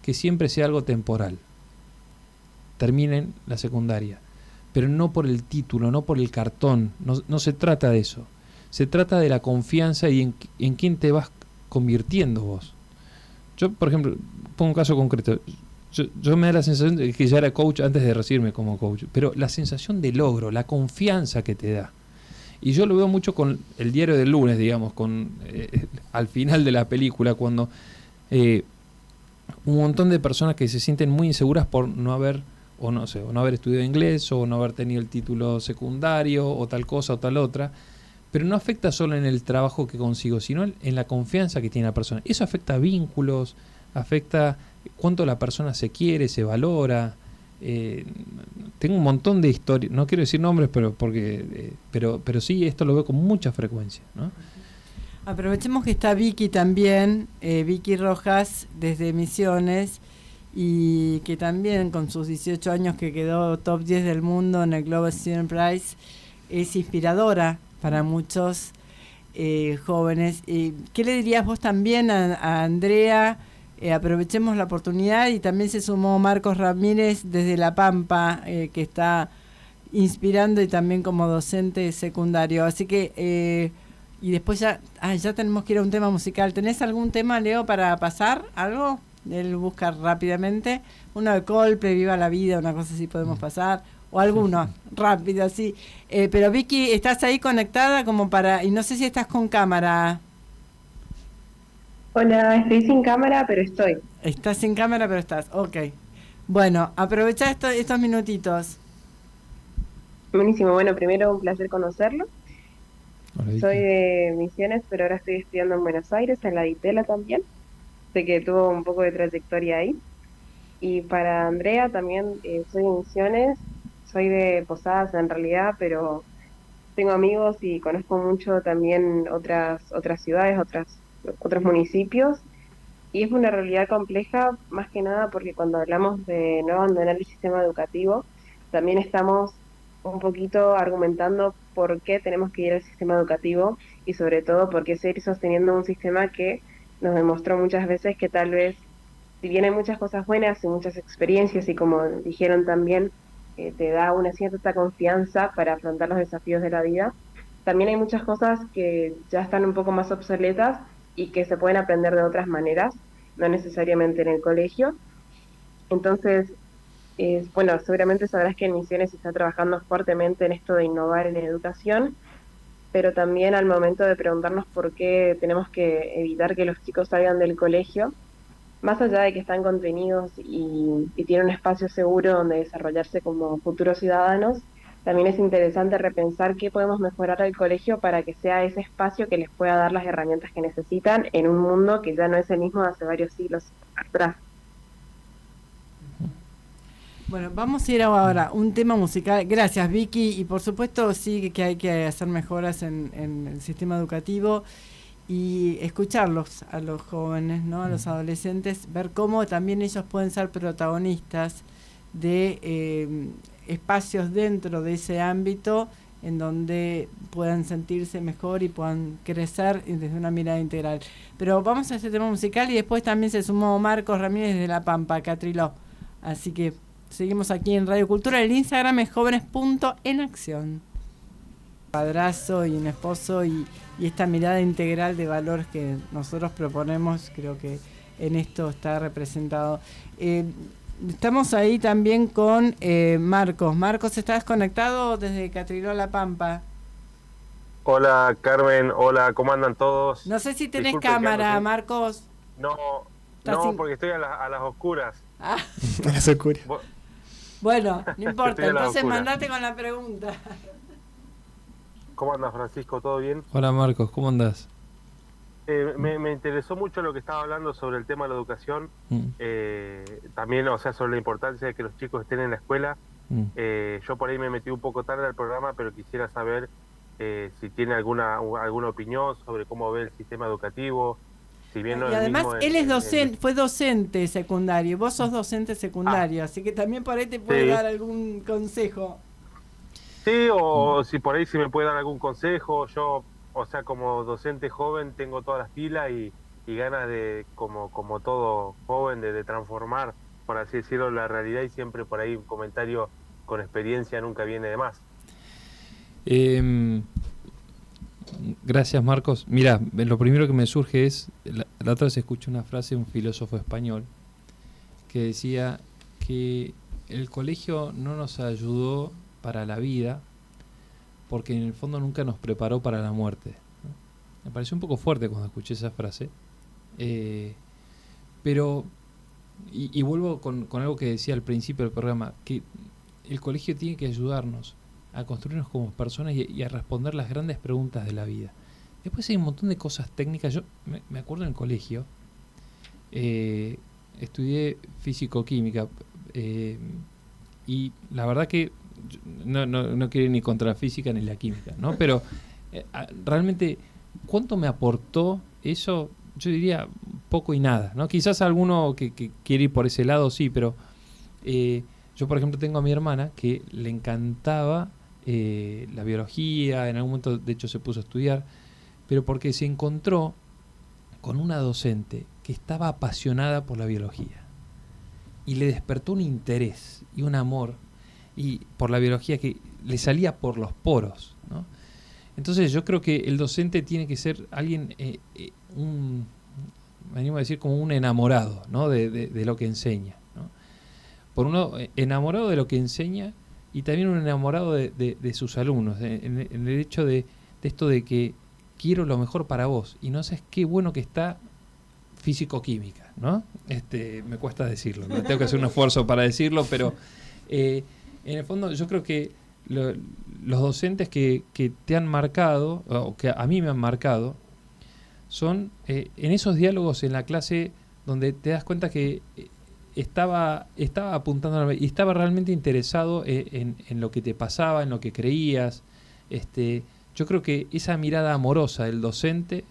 Que siempre sea algo temporal. Terminen la secundaria, pero no por el título, no por el cartón, no se trata de eso. Se trata de la confianza y en quién te vas convirtiendo vos. Yo, por ejemplo, pongo un caso concreto. Yo me da la sensación de que ya era coach antes de recibirme como coach, pero la sensación de logro, la confianza que te da. Y yo lo veo mucho con el diario del lunes, digamos, con al final de la película, cuando un montón de personas que se sienten muy inseguras por no haber, o no sé, o no haber estudiado inglés, o no haber tenido el título secundario, o tal cosa o tal otra, pero no afecta solo en el trabajo que consigo, sino en la confianza que tiene la persona. Eso afecta vínculos, afecta cuánto la persona se quiere, se valora. Tengo un montón de historias, no quiero decir nombres, pero sí, esto lo veo con mucha frecuencia, ¿no? Aprovechemos que está Vicky también, Vicky Rojas desde Misiones, y que también con sus 18 años que quedó top 10 del mundo en el Global Student Prize, es inspiradora para muchos. jóvenes. ¿Qué le dirías vos también a Andrea? Aprovechemos la oportunidad, y también se sumó Marcos Ramírez desde La Pampa, que está inspirando y también como docente secundario. Así que, y después ya tenemos que ir a un tema musical. ¿Tenés algún tema, Leo, para pasar? ¿Algo? Él busca rápidamente. Uno de Coldplay, Viva la Vida, una cosa así podemos pasar. O alguno, rápido, así. Pero Vicky, ¿estás ahí conectada como para...? Y no sé si estás con cámara. Hola, estoy sin cámara, pero estoy. Estás sin cámara, pero estás. Ok. Bueno, aprovecha estos minutitos. Buenísimo. Bueno, primero un placer conocerlo. Hola, Vicky. Soy de Misiones, pero ahora estoy estudiando en Buenos Aires, en la DITELA también. Sé que tuvo un poco de trayectoria ahí. Y para Andrea también soy de Misiones, soy de Posadas en realidad, pero tengo amigos y conozco mucho también otras ciudades, otros municipios. Y es una realidad compleja, más que nada porque cuando hablamos de no abandonar el sistema educativo, también estamos un poquito argumentando por qué tenemos que ir al sistema educativo y sobre todo por qué seguir sosteniendo un sistema que nos demostró muchas veces que tal vez, si bien hay muchas cosas buenas y muchas experiencias y como dijeron también, te da una cierta confianza para afrontar los desafíos de la vida, también hay muchas cosas que ya están un poco más obsoletas y que se pueden aprender de otras maneras, no necesariamente en el colegio. Entonces, bueno, seguramente sabrás que en Misiones se está trabajando fuertemente en esto de innovar en educación, pero también al momento de preguntarnos por qué tenemos que evitar que los chicos salgan del colegio, más allá de que están contenidos y tienen un espacio seguro donde desarrollarse como futuros ciudadanos, también es interesante repensar qué podemos mejorar al colegio para que sea ese espacio que les pueda dar las herramientas que necesitan en un mundo que ya no es el mismo de hace varios siglos atrás. Bueno, vamos a ir ahora a un tema musical. Gracias, Vicky. Y por supuesto sí que hay que hacer mejoras en el sistema educativo y escucharlos a los jóvenes, ¿no? A los adolescentes, ver cómo también ellos pueden ser protagonistas de espacios dentro de ese ámbito en donde puedan sentirse mejor y puedan crecer desde una mirada integral. Pero vamos a este tema musical y después también se sumó Marcos Ramírez de La Pampa, Catriló. Así que seguimos aquí en Radio Cultura. El Instagram es jóvenes.enacción. Padrazo y un esposo y esta mirada integral de valores que nosotros proponemos, creo que en esto está representado. Estamos ahí también con Marcos. Marcos, ¿estás conectado desde Catriló a La Pampa? Hola Carmen, hola, ¿cómo andan todos? No sé si tenés Disculpe, cámara, Marcos. No, porque estoy a las oscuras. Ah. A las oscuras. Bueno, no importa, Estoy a las entonces oscuras. mandate con la pregunta. ¿Cómo andas, Francisco? ¿Todo bien? Hola Marcos, ¿cómo andás? Me interesó mucho lo que estaba hablando sobre el tema de la educación, también, o sea, sobre la importancia de que los chicos estén en la escuela. Yo por ahí me metí un poco tarde al programa, pero quisiera saber si tiene alguna opinión sobre cómo ve el sistema educativo. Si bien no Y además mismo él es docente, fue docente secundario, vos sos docente secundario, así que también por ahí te puede dar algún consejo. Sí, o si por ahí si me puede dar algún consejo. Yo, o sea, como docente joven tengo todas las pilas y ganas de, como todo joven, de transformar, por así decirlo, la realidad, y siempre por ahí un comentario con experiencia nunca viene de más. Gracias Marcos. Mira, lo primero que me surge es, la otra vez escuché una frase de un filósofo español que decía que el colegio no nos ayudó para la vida porque en el fondo nunca nos preparó para la muerte, ¿no? Me pareció un poco fuerte cuando escuché esa frase, pero y vuelvo con algo que decía al principio del programa, que el colegio tiene que ayudarnos a construirnos como personas y a responder las grandes preguntas de la vida. Después hay un montón de cosas técnicas. Yo me acuerdo en el colegio, estudié físico-química, y la verdad que no quiero ir ni contra la física ni la química, ¿no? Pero realmente, ¿cuánto me aportó eso? Yo diría poco y nada, ¿no? Quizás alguno que quiere ir por ese lado sí, pero yo por ejemplo tengo a mi hermana que le encantaba la biología, en algún momento de hecho se puso a estudiar, pero porque se encontró con una docente que estaba apasionada por la biología y le despertó un interés y un amor y por la biología que le salía por los poros, ¿no? Entonces yo creo que el docente tiene que ser alguien, me animo a decir, como un enamorado, ¿no? de lo que enseña, ¿no? Por uno, enamorado de lo que enseña y también un enamorado de sus alumnos, en el hecho de esto de que quiero lo mejor para vos y no sabes qué bueno que está físico-química, ¿no? Me cuesta decirlo, ¿no? Tengo que hacer un esfuerzo para decirlo, pero en el fondo yo creo que los docentes que te han marcado, o que a mí me han marcado, son en esos diálogos en la clase donde te das cuenta que estaba apuntando y estaba realmente interesado en lo que te pasaba, en lo que creías. Yo creo que esa mirada amorosa del docente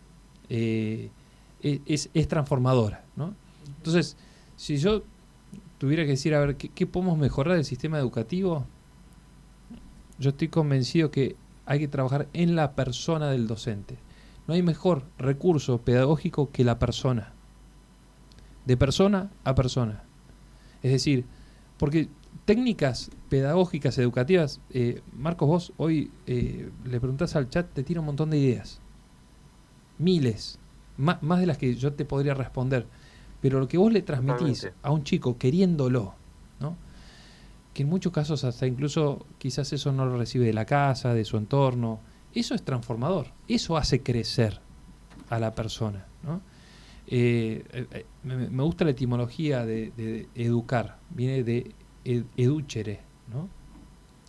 es transformadora, ¿no? Entonces, si yo tuviera que decir, a ver, ¿qué podemos mejorar del sistema educativo? Yo estoy convencido que hay que trabajar en la persona del docente. No hay mejor recurso pedagógico que la persona. De persona a persona. Es decir, porque técnicas pedagógicas, educativas, Marcos, vos hoy le preguntás al chat, te tira un montón de ideas. Miles. Más de las que yo te podría responder. Pero lo que vos le transmitís a un chico queriéndolo, ¿no? Que en muchos casos hasta incluso quizás eso no lo recibe de la casa, de su entorno, eso es transformador, eso hace crecer a la persona, ¿no? Me gusta la etimología de educar, viene de educere, ¿no?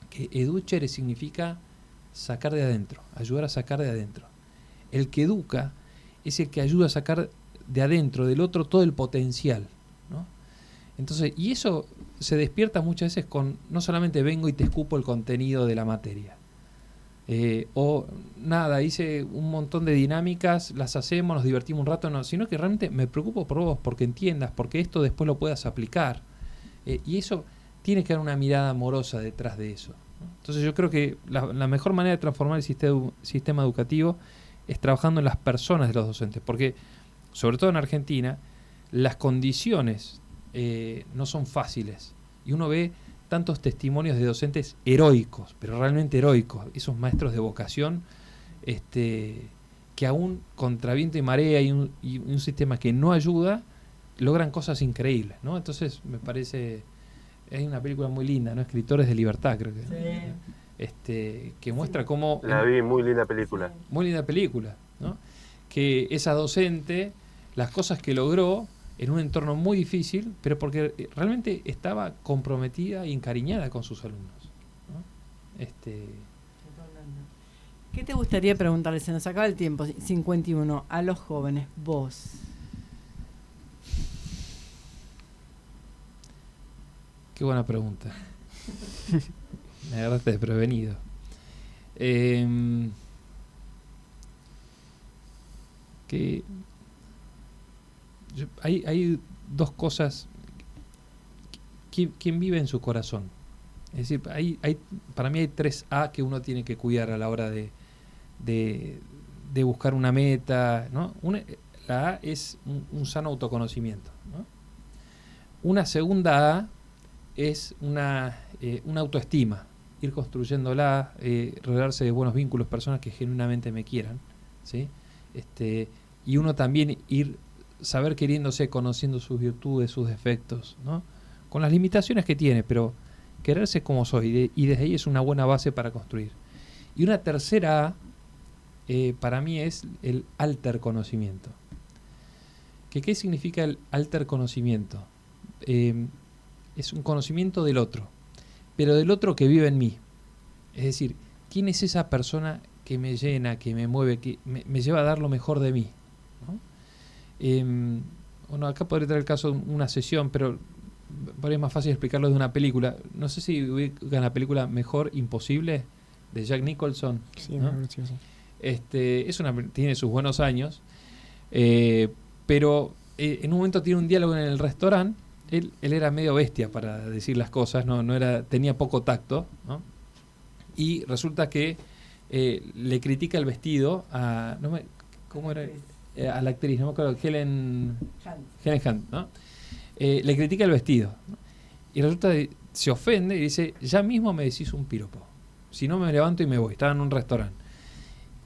Que educere significa sacar de adentro, ayudar a sacar de adentro. El que educa es el que ayuda a sacar de adentro del otro todo el potencial, ¿no? Entonces, y eso se despierta muchas veces con, no solamente vengo y te escupo el contenido de la materia, o nada, hice un montón de dinámicas, las hacemos, nos divertimos un rato, no, sino que realmente me preocupo por vos, porque entiendas, porque esto después lo puedas aplicar, y eso tiene que haber una mirada amorosa detrás de eso, ¿no? Entonces yo creo que la mejor manera de transformar el sistema educativo es trabajando en las personas de los docentes, porque sobre todo en Argentina las condiciones no son fáciles y uno ve tantos testimonios de docentes heroicos, pero realmente heroicos, esos maestros de vocación que aún contra viento y marea y un sistema que no ayuda logran cosas increíbles, ¿no? Entonces me parece, hay una película muy linda, ¿no? Escritores de Libertad, creo que sí. Que muestra cómo la vi, muy linda película, muy linda película, ¿no? Que esa docente, las cosas que logró en un entorno muy difícil, pero porque realmente estaba comprometida y encariñada con sus alumnos, ¿no? ¿Qué te gustaría preguntarle? Se nos acaba el tiempo, 51, a los jóvenes, vos. Qué buena pregunta. Me agarraste desprevenido. Hay dos cosas. ¿Quién vive en su corazón? Es decir, para mí hay 3 A que uno tiene que cuidar a la hora de buscar una meta, ¿no? La A es un sano autoconocimiento, ¿no? Una segunda A es una autoestima, ir construyéndola, rodearse de buenos vínculos, personas que genuinamente me quieran, ¿sí? Y uno también saber queriéndose, conociendo sus virtudes, sus defectos, ¿no? Con las limitaciones que tiene, pero quererse como soy, y desde ahí es una buena base para construir. Y una tercera A, para mí, es el alter conocimiento. ¿Qué significa el alter conocimiento? Es un conocimiento del otro, pero del otro que vive en mí. Es decir, ¿quién es esa persona que me llena, que me mueve, que me lleva a dar lo mejor de mí, ¿no? Bueno, acá podría traer el caso de una sesión, pero es más fácil explicarlo de una película. No sé si ubican la película Mejor Imposible de Jack Nicholson, sí, ¿no? Sí. Tiene sus buenos años, pero en un momento tiene un diálogo en el restaurante. Él era medio bestia para decir las cosas, tenía poco tacto, ¿no? Y resulta que le critica el vestido ¿cómo era? A la actriz, no me acuerdo, Helen Hunt, ¿no? Le critica el vestido, ¿no? Y resulta se ofende y dice, ya mismo me decís un piropo, si no me levanto y me voy. Estaba en un restaurante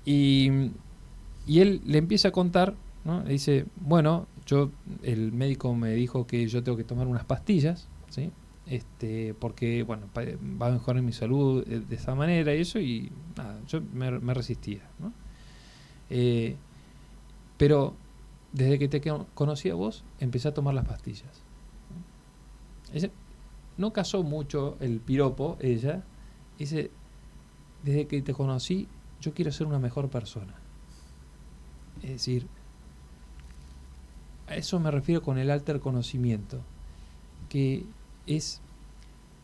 y él le empieza a contar, ¿no? Le dice, bueno, el médico me dijo que yo tengo que tomar unas pastillas, ¿sí? Porque bueno, va a mejorar mi salud de esa manera y eso, y nada, yo me resistía, ¿no? Pero desde que te conocí a vos, empecé a tomar las pastillas. Ella no casó mucho el piropo, ella dice, desde que te conocí, yo quiero ser una mejor persona. Es decir, a eso me refiero con el alter conocimiento, que es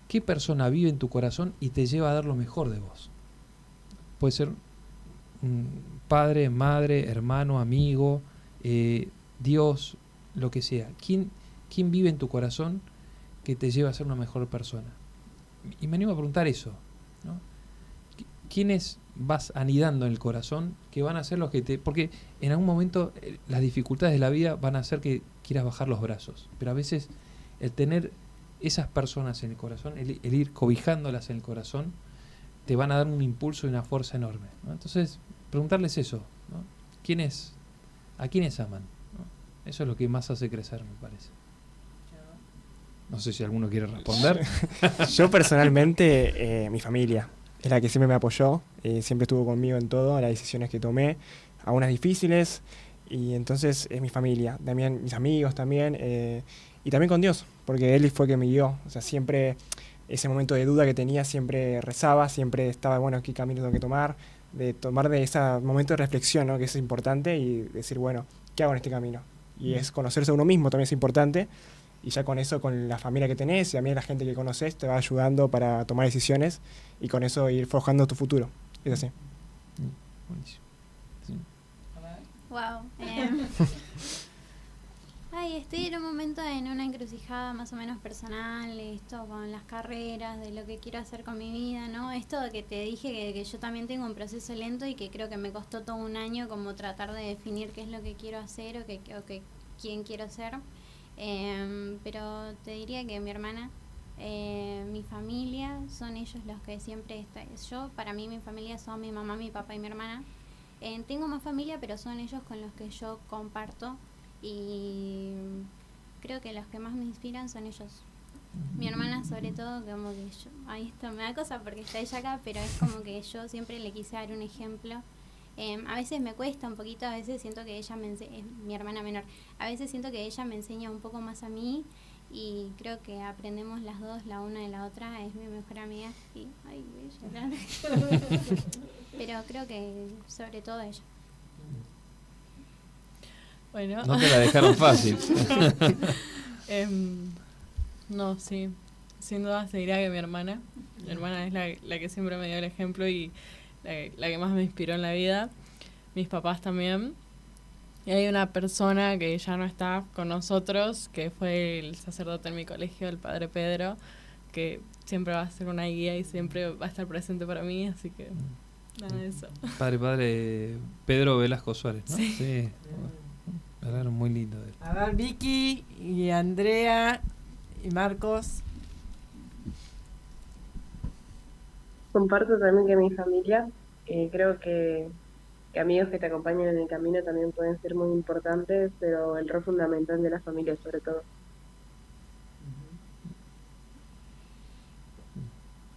qué persona vive en tu corazón y te lleva a dar lo mejor de vos. Puede ser un padre, madre, hermano, amigo, Dios, lo que sea. ¿Quién vive en tu corazón que te lleva a ser una mejor persona? Y me animo a preguntar eso, ¿no? ¿Quiénes vas anidando en el corazón que van a ser los que te... Porque en algún momento las dificultades de la vida van a hacer que quieras bajar los brazos, pero a veces el tener esas personas en el corazón, el ir cobijándolas en el corazón, te van a dar un impulso y una fuerza enorme, ¿no? Entonces, preguntarles eso, ¿no? ¿A quiénes aman? ¿No? Eso es lo que más hace crecer, me parece. No sé si alguno quiere responder. Yo personalmente, mi familia es la que siempre me apoyó, siempre estuvo conmigo en todo, las decisiones que tomé, algunas difíciles, y entonces es mi familia, también mis amigos también, y también con Dios, porque Él fue que me guió. O sea, siempre ese momento de duda que tenía, siempre rezaba, siempre estaba, bueno, qué camino tengo que tomar, de ese momento de reflexión, ¿no? Que es importante, y decir, bueno, ¿qué hago en este camino? Y es conocerse a uno mismo, también es importante, y ya con eso, con la familia que tenés y también la gente que conoces, te va ayudando para tomar decisiones y con eso ir forjando tu futuro. Es así. Buenísimo. Sí. Wow. Estoy en un momento en una encrucijada más o menos personal, esto con las carreras, de lo que quiero hacer con mi vida, ¿no? Esto de que te dije que yo también tengo un proceso lento y que creo que me costó todo un año como tratar de definir qué es lo que quiero hacer o quién quiero ser. Pero te diría que mi hermana, mi familia, son ellos los que siempre están. Para mí mi familia son mi mamá, mi papá y mi hermana. Tengo más familia, pero son ellos con los que yo comparto y creo que los que más me inspiran son ellos. Mi hermana sobre todo, como que yo, ahí está, me da cosa porque está ella acá, pero es como que yo siempre le quise dar un ejemplo. A veces me cuesta un poquito, a veces siento que ella es mi hermana menor, a veces siento que ella me enseña un poco más a mí y creo que aprendemos las dos, la una de la otra, es mi mejor amiga y ay, voy a llorar. Pero creo que sobre todo ella. Bueno. No te la dejaron fácil. No, sí. Sin duda se diría que mi hermana. Mi hermana es la que siempre me dio el ejemplo y la que más me inspiró en la vida. Mis papás también. Y hay una persona que ya no está con nosotros, que fue el sacerdote en mi colegio, el padre Pedro, que siempre va a ser una guía y siempre va a estar presente para mí, así que nada de eso. Padre Pedro Velasco Suárez, ¿no? Sí. Hablaron muy lindo de él. A ver, Vicky y Andrea y Marcos. Comparto también que mi familia, creo que amigos que te acompañan en el camino también pueden ser muy importantes, pero el rol fundamental de la familia sobre todo.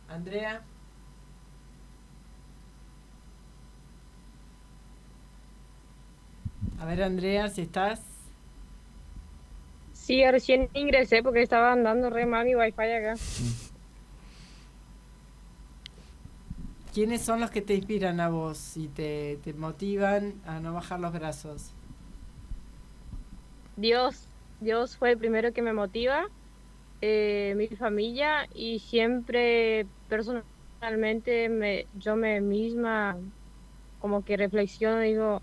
Andrea. A ver, Andrea, si estás. Sí, recién ingresé porque estaba andando re mal mi wifi acá. ¿Quiénes son los que te inspiran a vos y te motivan a no bajar los brazos? Dios fue el primero que me motiva, mi familia, y siempre personalmente yo misma como que reflexiono y digo,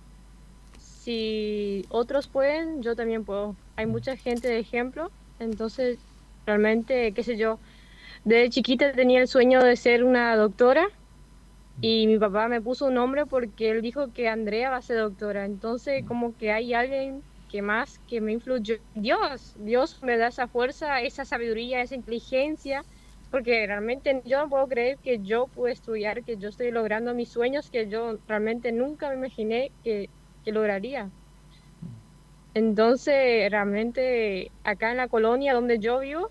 si otros pueden, yo también puedo. Hay mucha gente de ejemplo, entonces realmente, qué sé yo, desde chiquita tenía el sueño de ser una doctora Y mi papá me puso un nombre porque él dijo que Andrea va a ser doctora. Entonces, como que hay alguien que me influyó. Dios me da esa fuerza, esa sabiduría, esa inteligencia, porque realmente yo no puedo creer que yo pude estudiar, que yo estoy logrando mis sueños que yo realmente nunca me imaginé que lograría. Entonces, realmente acá en la colonia donde yo vivo,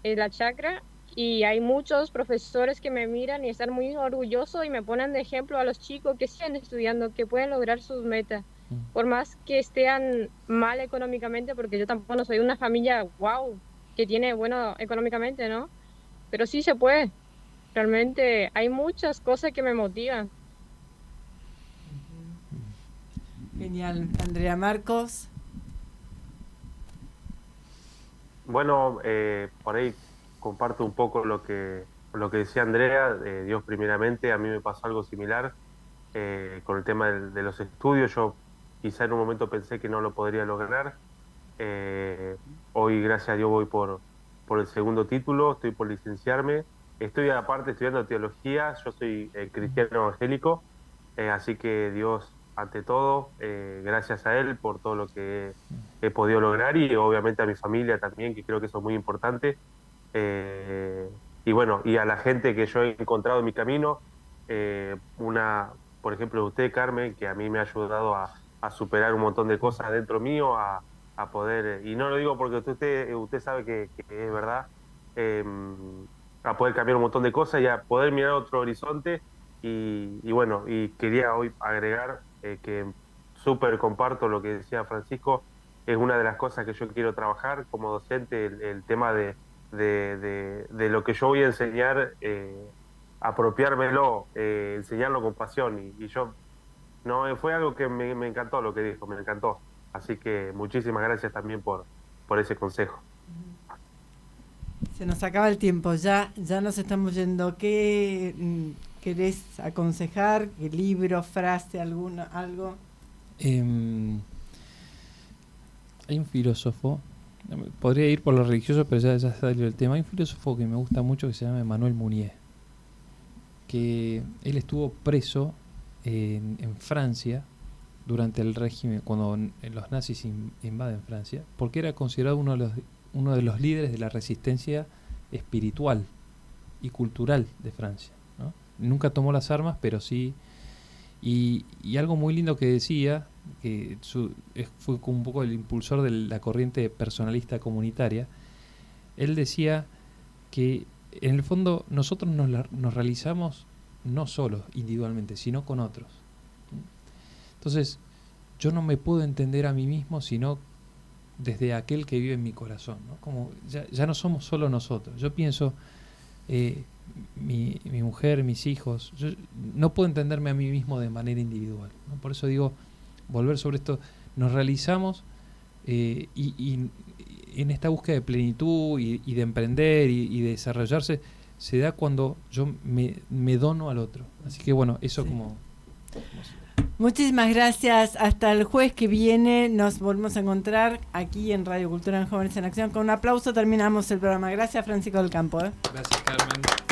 en la chacra, y hay muchos profesores que me miran y están muy orgullosos y me ponen de ejemplo a los chicos que siguen estudiando, que pueden lograr sus metas, por más que estén mal económicamente, porque yo tampoco no soy una familia, wow, que tiene bueno económicamente, ¿no? Pero sí se puede. Realmente hay muchas cosas que me motivan. Genial. Andrea Marcos. Bueno, por ahí comparto un poco lo que decía Andrea. Dios primeramente, a mí me pasó algo similar con el tema de los estudios. Yo quizá en un momento pensé que no lo podría lograr. Hoy, gracias a Dios, voy por el segundo título, estoy por licenciarme. Estoy aparte estudiando teología, yo soy cristiano evangélico, así que Dios ante todo, gracias a Él por todo lo que he podido lograr y obviamente a mi familia también, que creo que eso es muy importante. Y bueno, y a la gente que yo he encontrado en mi camino, por ejemplo, usted, Carmen, que a mí me ha ayudado a superar un montón de cosas dentro mío, a poder, y no lo digo porque usted sabe que es verdad, a poder cambiar un montón de cosas y a poder mirar otro horizonte. Y bueno, y quería hoy agregar que súper comparto lo que decía Francisco, es una de las cosas que yo quiero trabajar como docente, el tema de lo que yo voy a enseñar, apropiármelo, enseñarlo con pasión. Y yo, no, fue algo que me encantó lo que dijo, me encantó. Así que muchísimas gracias también por ese consejo. Se nos acaba el tiempo, ya nos estamos yendo. ¿Qué querés aconsejar? ¿Qué libro, frase, algo? Hay un filósofo, podría ir por lo religioso, pero ya salió el tema. Hay un filósofo que me gusta mucho que se llama Emmanuel Mounier, que él estuvo preso en Francia durante el régimen, cuando los nazis invaden Francia, porque era considerado uno de los líderes de la resistencia espiritual y cultural de Francia, ¿no? Nunca tomó las armas, pero sí. Y algo muy lindo que decía, que fue un poco el impulsor de la corriente personalista comunitaria, él decía que en el fondo nosotros nos realizamos no solos individualmente, sino con otros. Entonces, yo no me puedo entender a mí mismo sino desde aquel que vive en mi corazón, ¿no? Como ya no somos solo nosotros. Yo pienso, mi mujer, mis hijos, yo no puedo entenderme a mí mismo de manera individual, ¿no? Por eso digo, volver sobre esto, nos realizamos y en esta búsqueda de plenitud y de emprender y de desarrollarse, se da cuando yo me dono al otro. Así que bueno, eso sí. como Muchísimas gracias. Hasta el jueves que viene nos volvemos a encontrar aquí en Radio Cultura en Jóvenes en Acción. Con un aplauso terminamos el programa. Gracias, Francisco del Campo. Gracias, Carmen.